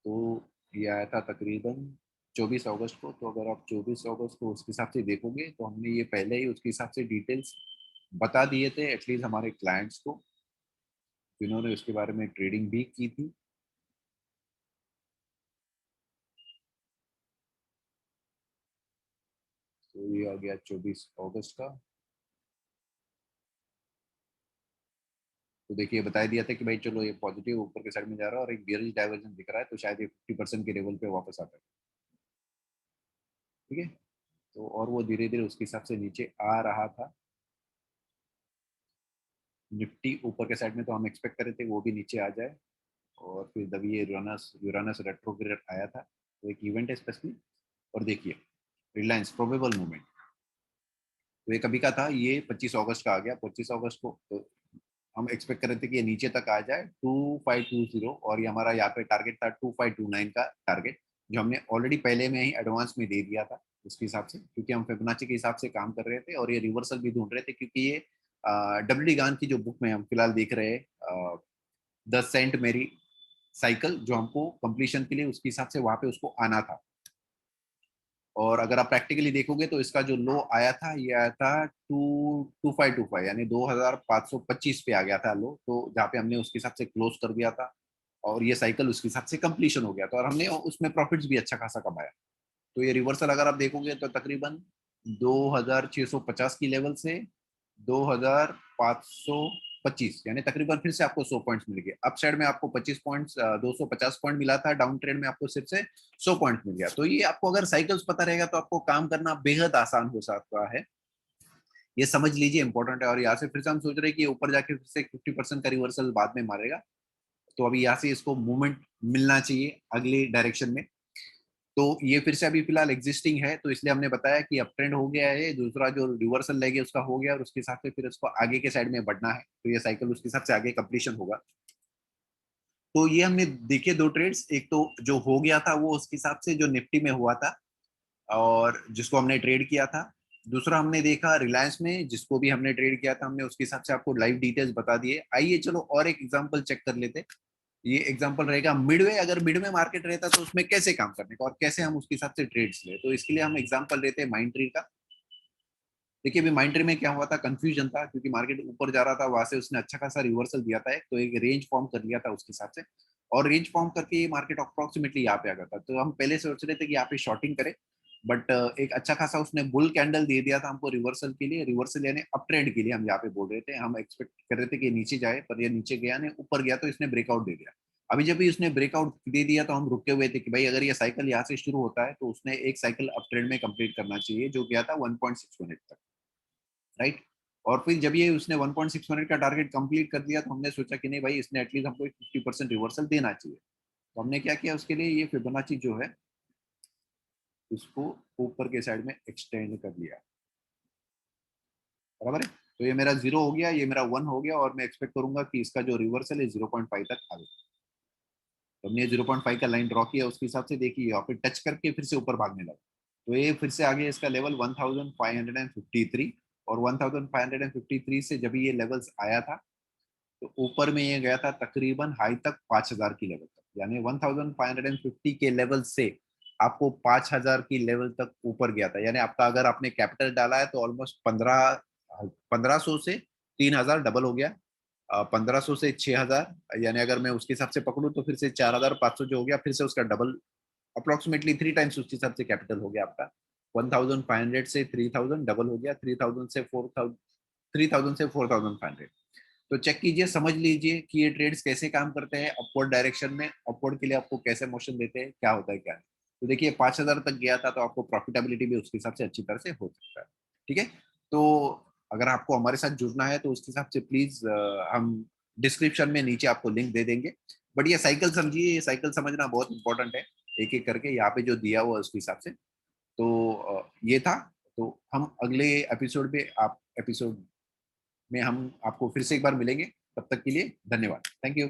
तो ये आया था तकरीबन 24 अगस्त को। तो अगर आप 24 अगस्त को उसके हिसाब से देखोगे तो हमने ये पहले ही उसके हिसाब से डिटेल्स बता दिए थे एटलीस्ट हमारे क्लाइंट्स को, जिन्होंने उसके बारे में ट्रेडिंग भी की थी। तो ये आ गया 24 अगस्त का। तो देखिए बता दिया था कि भाई चलो ये पॉजिटिव ऊपर के साइड में जा रहा है और एक बियरिश डाइवर्जन दिख रहा है, तो शायद ये 50% के लेवल पे वापस आता है। ठीक है। तो और वो धीरे धीरे उसके हिसाब से नीचे आ रहा था। निफ्टी ऊपर के साइड में तो हम एक्सपेक्ट कर रहे थे वो भी नीचे आ जाए। और फिर जब ये यूरानस यूरानस रेट्रोग्रेड आया था, तो एक इवेंट है स्पेशली। और देखिए रिलायंस प्रोबेबल मूवमेंट, तो ये कभी का था, ये 25 अगस्त का आ गया 25 अगस्त को। तो हम एक्सपेक्ट कर रहे थे कि ये नीचे तक आ जाए 2520, और ये हमारा यहाँ पे टारगेट था 2529 का टारगेट, जो हमने ऑलरेडी पहले में ही एडवांस में दे दिया था उसके हिसाब से, क्योंकि हम फिबोनाची के हिसाब से काम कर रहे थे और ये रिवर्सल भी ढूंढ रहे थे, क्योंकि ये डब्ल्यू गान की जो बुक में हम फिलहाल देख रहे हैं, द सेंट मेरी साइकिल, जो हमको कंप्लीशन के लिए उसके हिसाब से वहां पे उसको आना था। और अगर आप प्रैक्टिकली देखोगे तो इसका जो लो आया था, ये आया था 2525, यानी 2525 पे आ गया था लो, तो जहाँ पे हमने उसके हिसाब से क्लोज कर दिया था, और ये साइकिल उसके हिसाब से कंप्लीशन हो गया था, और हमने उसमें प्रॉफिट्स भी अच्छा खासा कमाया। तो ये रिवर्सल अगर आप देखोगे तो तकरीबन 2650 की लेवल से 2525, यानी तकरीबन फिर से आपको 100 पॉइंट्स मिल गए। अप साइड में आपको 25 पॉइंट्स 250 पॉइंट मिला था, डाउन ट्रेड में आपको सिर्फ से 100 पॉइंट मिल गया। तो ये आपको अगर साइकिल्स पता रहेगा तो आपको काम करना बेहद आसान हो सकता है, ये समझ लीजिए, इंपॉर्टेंट है। और यहाँ से फिर से हम सोच रहे हैं कि ऊपर जाके फिर से 50% का रिवर्सल बाद में मारेगा, तो अभी यहाँ से इसको मूवमेंट मिलना चाहिए अगली डायरेक्शन में। तो ये फिर से अभी फिलहाल एग्जिस्टिंग है, तो इसलिए हमने बताया कि अप ट्रेंड हो गया है, दूसरा जो रिवर्सल लेगे उसका हो गया, और उसके हिसाब से फिर उसको आगे के साइड में बढ़ना है, तो ये साइकिल उसके हिसाब से आगे कंप्लीशन होगा। तो ये हमने देखे दो ट्रेड्स, एक तो जो हो गया था वो उसके हिसाब से जो निफ्टी में हुआ था और जिसको हमने ट्रेड किया था। दूसरा हमने देखा रिलायंस में, जिसको भी हमने ट्रेड किया था, हमने उसके हिसाब से आपको लाइव डिटेल्स बता दिए। आइए चलो और एक एग्जांपल चेक कर लेते। ये एग्जांपल रहेगा मिडवे, अगर मिडवे मार्केट रहता तो उसमें कैसे काम करने का और कैसे हम उसके हिसाब से ट्रेड्स ले। तो इसके लिए हम एग्जांपल लेते हैं माइंड ट्री का। देखिए अभी माइंड ट्री में क्या हुआ था, कंफ्यूजन था, क्योंकि मार्केट ऊपर जा रहा था, वहां से उसने अच्छा खासा रिवर्सल दिया था, तो एक रेंज फॉर्म कर लिया था उसके हिसाब से, और रेंज फॉर्म करके ये मार्केट अप्रोक्सीमेटली यहाँ पे आ गया था। तो हम पहले सोच रहे थे कि यहाँ पे शॉर्टिंग करें, बट एक अच्छा खासा उसने बुल कैंडल दे दिया था हमको रिवर्सल के लिए, रिवर्सल यानी अप ट्रेंड के लिए हम यहाँ पे बोल रहे थे। हम एक्सपेक्ट कर रहे थे कि नीचे जाए, पर ये नीचे गया नहीं, ऊपर गया, तो इसने ब्रेकआउट दे दिया। अभी जब भी उसने ब्रेकआउट दे दिया तो हम रुके हुए थे कि भाई अगर ये साइकिल यहाँ से शुरू होता है तो उसने एक साइकिल अप ट्रेंड में कंप्लीट करना चाहिए, जो गया था 1.618 तक, राइट। और फिर जब ये उसने 1.6 मिनट का टारगेट कंप्लीट कर दिया, तो हमने सोचा कि नहीं भाई, इसने एटलीस्ट हमको 50% रिवर्सल देना चाहिए। तो हमने क्या किया उसके लिए, ये फिबोनाची जो है इसको ऊपर के साइड में एक्सटेंड कर लिया, बराबर है। तो ये मेरा 0 हो गया, ये मेरा 1 हो गया, और मैं एक्सपेक्ट करूंगा कि इसका जो रिवर्सल है 0.5 तक आ जाए। तो हमने 0.5 का लाइन ड्रॉ किया, उसके हिसाब से देखिए यहाँ पे टच करके फिर से ऊपर भागने लगा। तो ये फिर से आगे इसका लेवल 1553, और 1553 से जब ये लेवल्स आया था तो ऊपर में ये गया था तकरीबन हाई तक 5000 की लेवल तक, यानी 1550 के लेवल से आपको 5000 की लेवल तक ऊपर गया था। यानी आपका अगर आपने कैपिटल डाला है तो ऑलमोस्ट 1500 से 3000 डबल हो गया, 1500 से 6000, यानी अगर मैं उसके हिसाब से पकड़ू तो फिर से 4500 जो हो गया, फिर से उसका डबल, अप्रोक्सीमेटली 3 टाइम्स उसके हिसाब से कैपिटल हो गया आपका। 1500 से 3000 डबल हो गया, 3000 से 4000, 3000 से 4500। तो चेक कीजिए, समझ लीजिए कि ये ट्रेड्स कैसे काम करते हैं अपवर्ड डायरेक्शन में, अपवर्ड के लिए आपको कैसे मोशन देते हैं, क्या होता है क्या नहीं। तो देखिए 5000 तक गया था, तो आपको प्रॉफिटेबिलिटी भी उसके हिसाब से अच्छी तरह से हो सकता है। ठीक है, तो अगर आपको हमारे साथ जुड़ना है तो उसके हिसाब से प्लीज हम डिस्क्रिप्शन में नीचे आपको लिंक दे देंगे। बट ये साइकिल समझिए, ये साइकिल समझना बहुत इंपॉर्टेंट है, एक एक करके यहाँ पे जो दिया हुआ है उसके हिसाब से। तो ये था। तो हम अगले एपिसोड पे आप एपिसोड में हम आपको फिर से एक बार मिलेंगे। तब तक के लिए धन्यवाद, थैंक यू।